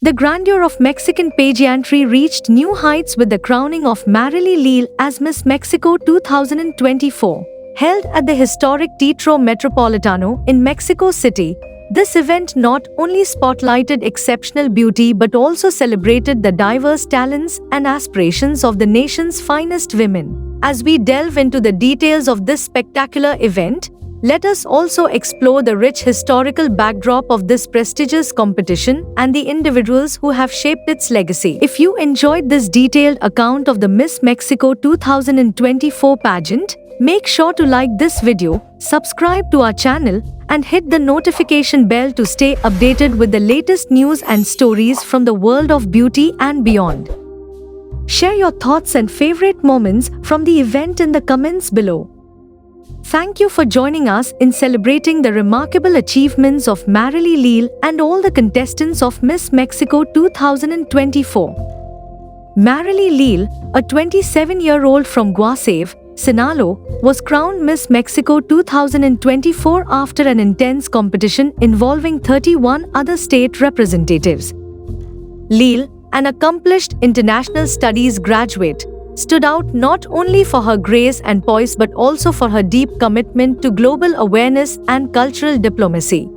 The grandeur of Mexican pageantry reached new heights with the crowning of Marilee Leal as Miss Mexico 2024. Held at the historic Teatro Metropolitano in Mexico City, this event not only spotlighted exceptional beauty but also celebrated the diverse talents and aspirations of the nation's finest women. As we delve into the details of this spectacular event, let us also explore the rich historical backdrop of this prestigious competition and the individuals who have shaped its legacy. If you enjoyed this detailed account of the Miss Mexico 2024 pageant, make sure to like this video, subscribe to our channel, and hit the notification bell to stay updated with the latest news and stories from the world of beauty and beyond. Share your thoughts and favorite moments from the event in the comments below. Thank you for joining us in celebrating the remarkable achievements of Marilee Leal and all the contestants of Miss Mexico 2024. Marilee Leal, a 27-year-old from Guasave, Sinaloa, was crowned Miss Mexico 2024 after an intense competition involving 31 other state representatives. Leal, an accomplished international studies graduate, stood out not only for her grace and poise but also for her deep commitment to global awareness and cultural diplomacy.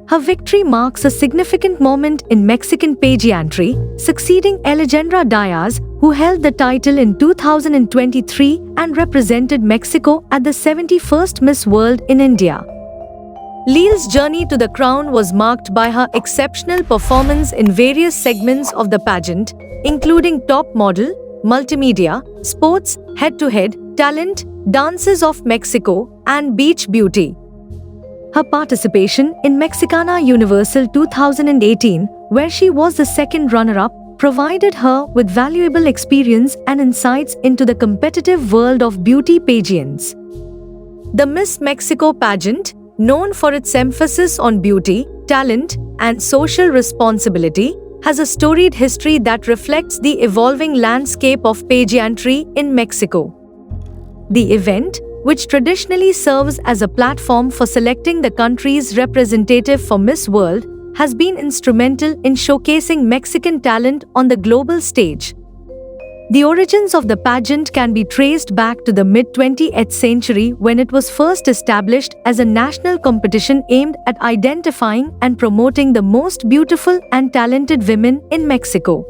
Her victory marks a significant moment in Mexican pageantry, succeeding Alejandra Diaz, who held the title in 2023 and represented Mexico at the 71st Miss World in India. Leal's journey to the crown was marked by her exceptional performance in various segments of the pageant, including top model, multimedia, sports, head-to-head, talent, dances of Mexico, and beach beauty. Her participation in Mexicana Universal 2018, where she was the second runner-up, provided her with valuable experience and insights into the competitive world of beauty pageants. The Miss Mexico pageant, known for its emphasis on beauty, talent, and social responsibility, has a storied history that reflects the evolving landscape of pageantry in Mexico. The event, which traditionally serves as a platform for selecting the country's representative for Miss World, has been instrumental in showcasing Mexican talent on the global stage. The origins of the pageant can be traced back to the mid-20th century when it was first established as a national competition aimed at identifying and promoting the most beautiful and talented women in Mexico.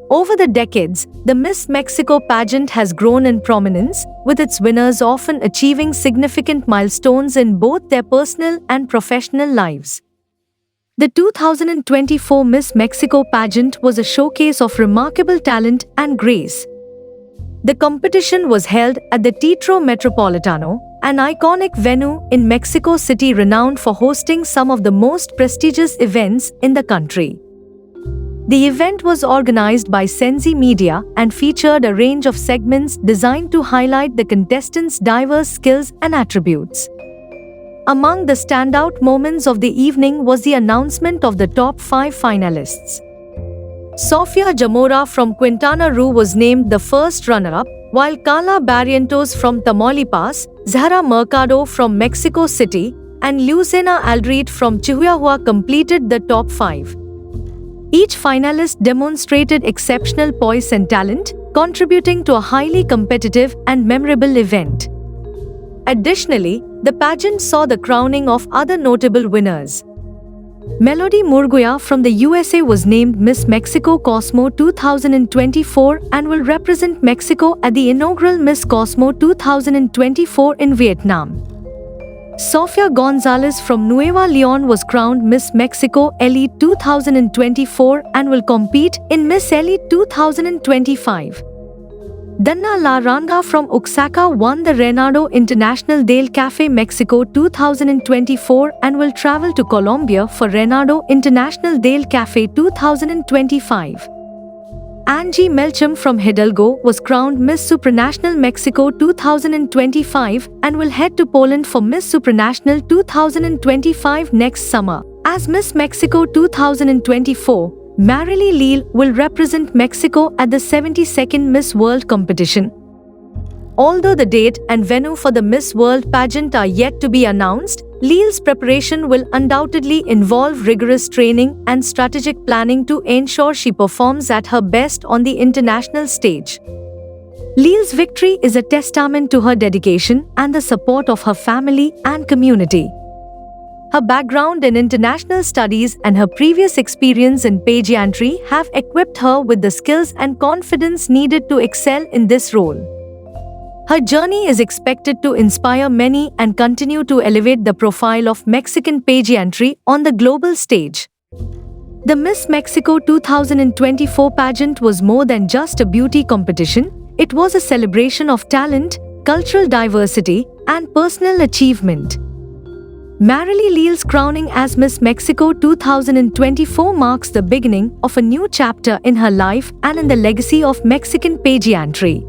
Over the decades, the Miss Mexico pageant has grown in prominence, with its winners often achieving significant milestones in both their personal and professional lives. The 2024 Miss Mexico pageant was a showcase of remarkable talent and grace. The competition was held at the Teatro Metropolitano, an iconic venue in Mexico City renowned for hosting some of the most prestigious events in the country. The event was organized by Sensi Media and featured a range of segments designed to highlight the contestants' diverse skills and attributes. Among the standout moments of the evening was the announcement of the top 5 finalists. Sofia Zamora from Quintana Roo was named the first runner-up, while Carla Barrientos from Tamaulipas, Zahara Mercado from Mexico City, and Lucena Aldrete from Chihuahua completed the top 5. Each finalist demonstrated exceptional poise and talent, contributing to a highly competitive and memorable event. Additionally, the pageant saw the crowning of other notable winners. Melody Murguia from the USA was named Miss Mexico Cosmo 2024 and will represent Mexico at the inaugural Miss Cosmo 2024 in Vietnam. Sofia Gonzalez from Nueva Leon was crowned Miss Mexico Elite 2024 and will compete in Miss Elite 2025. Danna Laranga from Oaxaca won the Reynaldo International del Café Mexico 2024 and will travel to Colombia for Reynaldo International del Café 2025. Angie Melcham from Hidalgo was crowned Miss Supranational Mexico 2025 and will head to Poland for Miss Supranational 2025 next summer. As Miss Mexico 2024, Marilee Leal will represent Mexico at the 72nd Miss World competition. Although the date and venue for the Miss World pageant are yet to be announced, Leal's preparation will undoubtedly involve rigorous training and strategic planning to ensure she performs at her best on the international stage. Leal's victory is a testament to her dedication and the support of her family and community. Her background in international studies and her previous experience in pageantry have equipped her with the skills and confidence needed to excel in this role. Her journey is expected to inspire many and continue to elevate the profile of Mexican pageantry on the global stage. The Miss Mexico 2024 pageant was more than just a beauty competition, it was a celebration of talent, cultural diversity, and personal achievement. Marilee Leal's crowning as Miss Mexico 2024 marks the beginning of a new chapter in her life and in the legacy of Mexican pageantry.